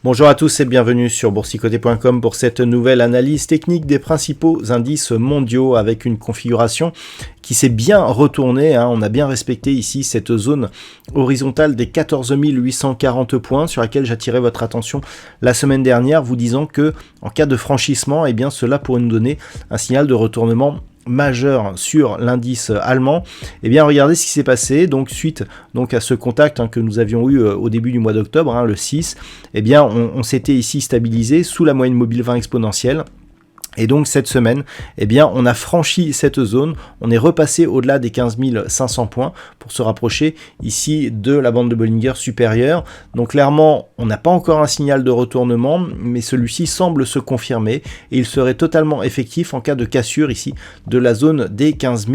Bonjour à tous et bienvenue sur boursicoté.com pour cette nouvelle analyse technique des principaux indices mondiaux avec une configuration qui s'est bien retournée. On a bien respecté ici cette zone horizontale des 14 840 points sur laquelle j'attirais votre attention la semaine dernière, vous disant que en cas de franchissement, eh bien cela pourrait nous donner un signal de retournement majeur sur l'indice allemand. Et bien regardez ce qui s'est passé, donc suite à ce contact que nous avions eu au début du mois d'octobre, le 6, et bien on s'était ici stabilisé sous la moyenne mobile 20 exponentielle. Et donc cette semaine, eh bien, on a franchi cette zone, on est repassé au-delà des 15 500 points pour se rapprocher ici de la bande de Bollinger supérieure. Donc clairement, on n'a pas encore un signal de retournement, mais celui-ci semble se confirmer et il serait totalement effectif en cas de cassure ici de la zone des 15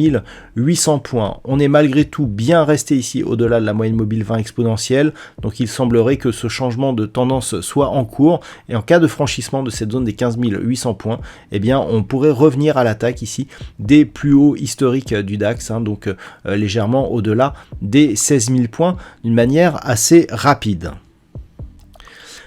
800 points. On est malgré tout bien resté ici au-delà de la moyenne mobile 20 exponentielle, donc il semblerait que ce changement de tendance soit en cours et en cas de franchissement de cette zone des 15 800 points, eh bien, on pourrait revenir à l'attaque ici des plus hauts historiques du DAX, donc légèrement au-delà des 16 000 points d'une manière assez rapide.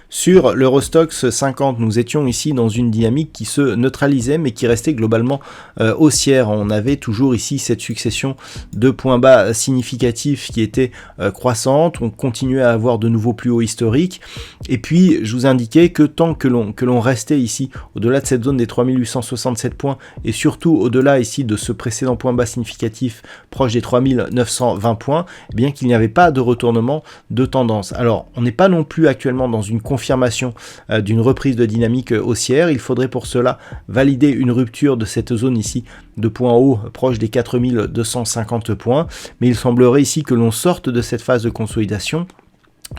Sur l'Eurostoxx 50, nous étions ici dans une dynamique qui se neutralisait mais qui restait globalement haussière. On avait toujours ici cette succession de points bas significatifs qui étaient croissantes. On continuait à avoir de nouveaux plus hauts historiques. Et puis, je vous indiquais que tant que l'on restait ici au-delà de cette zone des 3867 points et surtout au-delà ici de ce précédent point bas significatif proche des 3920 points, eh bien qu'il n'y avait pas de retournement de tendance. Alors, on n'est pas non plus actuellement dans une confirmation d'une reprise de dynamique haussière. Il faudrait pour cela valider une rupture de cette zone ici de points hauts proche des 4250 points, mais il semblerait ici que l'on sorte de cette phase de consolidation.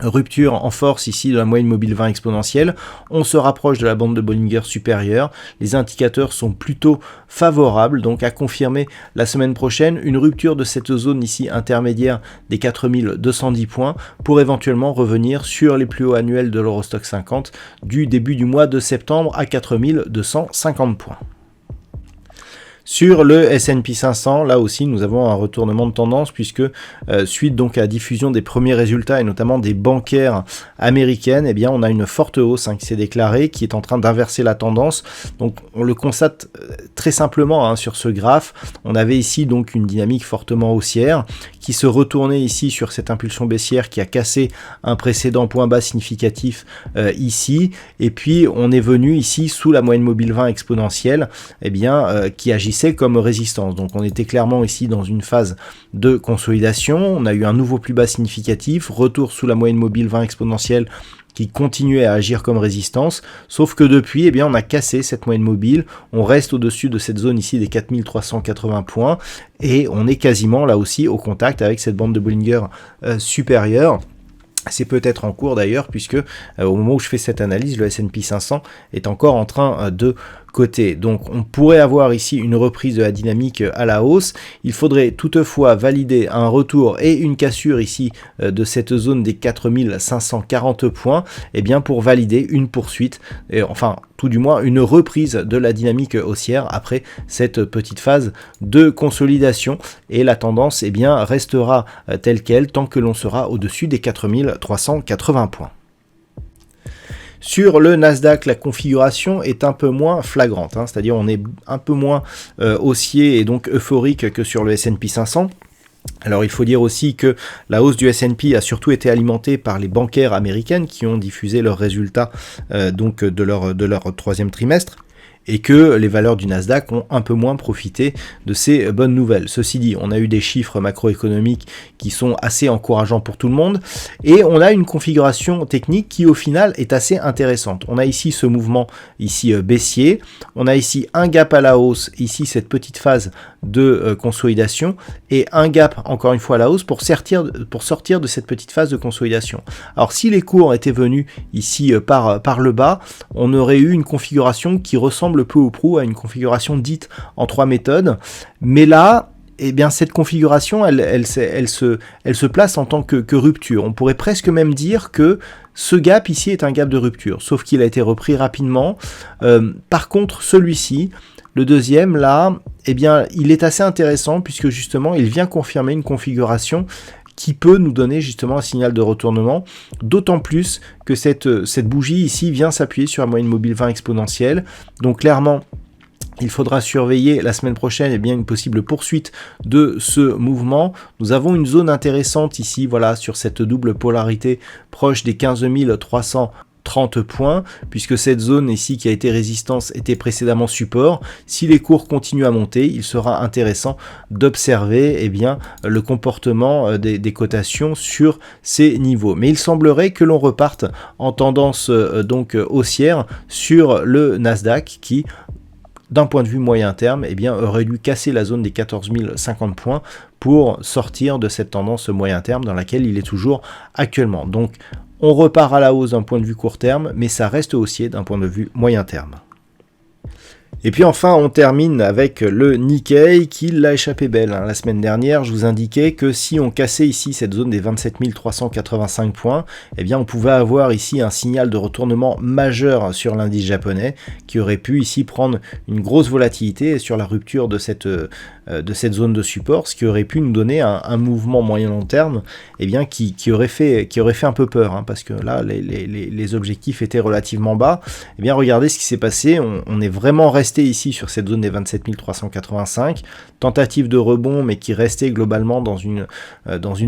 Rupture en force ici de la moyenne mobile 20 exponentielle, on se rapproche de la bande de Bollinger supérieure, les indicateurs sont plutôt favorables, donc à confirmer la semaine prochaine une rupture de cette zone ici intermédiaire des 4210 points pour éventuellement revenir sur les plus hauts annuels de l'Eurostoxx 50 du début du mois de septembre à 4250 points. Sur le S&P 500, là aussi nous avons un retournement de tendance puisque suite donc à la diffusion des premiers résultats et notamment des bancaires américaines, eh bien on a une forte hausse qui s'est déclarée, qui est en train d'inverser la tendance. Donc on le constate très simplement sur ce graphe. On avait ici donc une dynamique fortement haussière qui se retournait ici sur cette impulsion baissière qui a cassé un précédent point bas significatif ici, et puis on est venu ici sous la moyenne mobile 20 exponentielle, eh bien qui agissait comme résistance. Donc on était clairement ici dans une phase de consolidation, on a eu un nouveau plus bas significatif, retour sous la moyenne mobile 20 exponentielle qui continuait à agir comme résistance, sauf que depuis, eh bien, on a cassé cette moyenne mobile, on reste au-dessus de cette zone ici des 4380 points, et on est quasiment là aussi au contact avec cette bande de Bollinger supérieure. C'est peut-être en cours d'ailleurs, puisque au moment où je fais cette analyse, le S&P 500 est encore en train de côté. Donc on pourrait avoir ici une reprise de la dynamique à la hausse. Il faudrait toutefois valider un retour et une cassure ici de cette zone des 4540 points, et bien pour valider une poursuite, enfin tout du moins une reprise de la dynamique haussière après cette petite phase de consolidation, et la tendance bien restera telle qu'elle tant que l'on sera au-dessus des 4380 points. Sur le Nasdaq, la configuration est un peu moins flagrante, c'est-à-dire on est un peu moins haussier et donc euphorique que sur le S&P 500. Alors il faut dire aussi que la hausse du S&P a surtout été alimentée par les bancaires américaines qui ont diffusé leurs résultats donc de leur troisième trimestre, et que les valeurs du Nasdaq ont un peu moins profité de ces bonnes nouvelles. Ceci dit, on a eu des chiffres macroéconomiques qui sont assez encourageants pour tout le monde, et on a une configuration technique qui au final est assez intéressante. On a ici ce mouvement ici baissier, on a ici un gap à la hausse, ici cette petite phase de consolidation, et un gap encore une fois à la hausse pour sortir de cette petite phase de consolidation. Alors si les cours étaient venus ici par le bas, on aurait eu une configuration qui ressemble ressemble peu ou prou à une configuration dite en 3 méthodes, mais là, eh bien, cette configuration, elle se place en tant que rupture. On pourrait presque même dire que ce gap ici est un gap de rupture, sauf qu'il a été repris rapidement. Par contre, celui-ci, le deuxième, là, eh bien, il est assez intéressant puisque justement, il vient confirmer une configuration qui peut nous donner justement un signal de retournement, d'autant plus que cette bougie ici vient s'appuyer sur la moyenne mobile 20 exponentielle. Donc clairement, il faudra surveiller la semaine prochaine eh bien, une possible poursuite de ce mouvement. Nous avons une zone intéressante ici, voilà, sur cette double polarité proche des 15 330 points, puisque cette zone ici qui a été résistance était précédemment support. Si les cours continuent à monter, il sera intéressant d'observer eh bien, le comportement des cotations sur ces niveaux. Mais il semblerait que l'on reparte en tendance donc haussière sur le Nasdaq qui, d'un point de vue moyen terme, eh bien, aurait dû casser la zone des 14 050 points pour sortir de cette tendance moyen terme dans laquelle il est toujours actuellement. Donc, on repart à la hausse d'un point de vue court terme, mais ça reste haussier d'un point de vue moyen terme. Et puis enfin, on termine avec le Nikkei qui l'a échappé belle. La semaine dernière, je vous indiquais que si on cassait ici cette zone des 27 385 points, eh bien on pouvait avoir ici un signal de retournement majeur sur l'indice japonais qui aurait pu ici prendre une grosse volatilité sur la rupture de cette zone de support, ce qui aurait pu nous donner un mouvement moyen-long terme eh bien, qui aurait fait un peu peur, hein, parce que là, les objectifs étaient relativement bas. Eh bien, regardez ce qui s'est passé, on est vraiment resté ici sur cette zone des 27 385, tentative de rebond, mais qui restait globalement dans une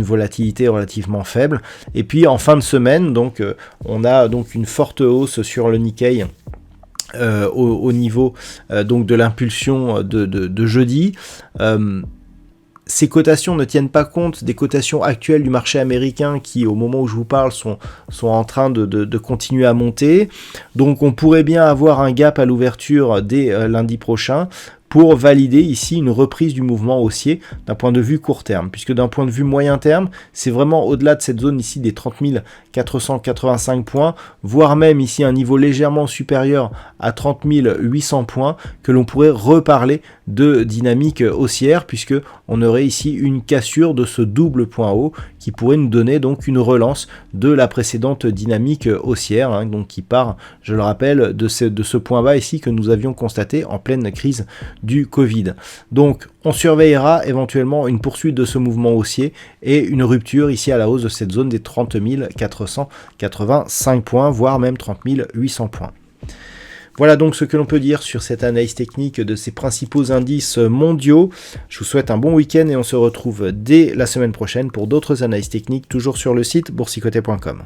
volatilité relativement faible. Et puis, en fin de semaine, donc, on a donc une forte hausse sur le Nikkei, au niveau donc de l'impulsion de jeudi. Ces cotations ne tiennent pas compte des cotations actuelles du marché américain qui, au moment où je vous parle, sont en train de continuer à monter. Donc on pourrait bien avoir un gap à l'ouverture dès lundi prochain pour valider ici une reprise du mouvement haussier d'un point de vue court terme, puisque d'un point de vue moyen terme, c'est vraiment au-delà de cette zone ici des 30 485 points, voire même ici un niveau légèrement supérieur à 30 800 points, que l'on pourrait reparler de dynamique haussière, puisque on aurait ici une cassure de ce double point haut qui pourrait nous donner donc une relance de la précédente dynamique haussière, hein, donc qui part, je le rappelle, de ce point bas ici que nous avions constaté en pleine crise du Covid. Donc on surveillera éventuellement une poursuite de ce mouvement haussier et une rupture ici à la hausse de cette zone des 30 485 points, voire même 30 800 points. Voilà donc ce que l'on peut dire sur cette analyse technique de ces principaux indices mondiaux. Je vous souhaite un bon week-end et on se retrouve dès la semaine prochaine pour d'autres analyses techniques, toujours sur le site boursicoté.com.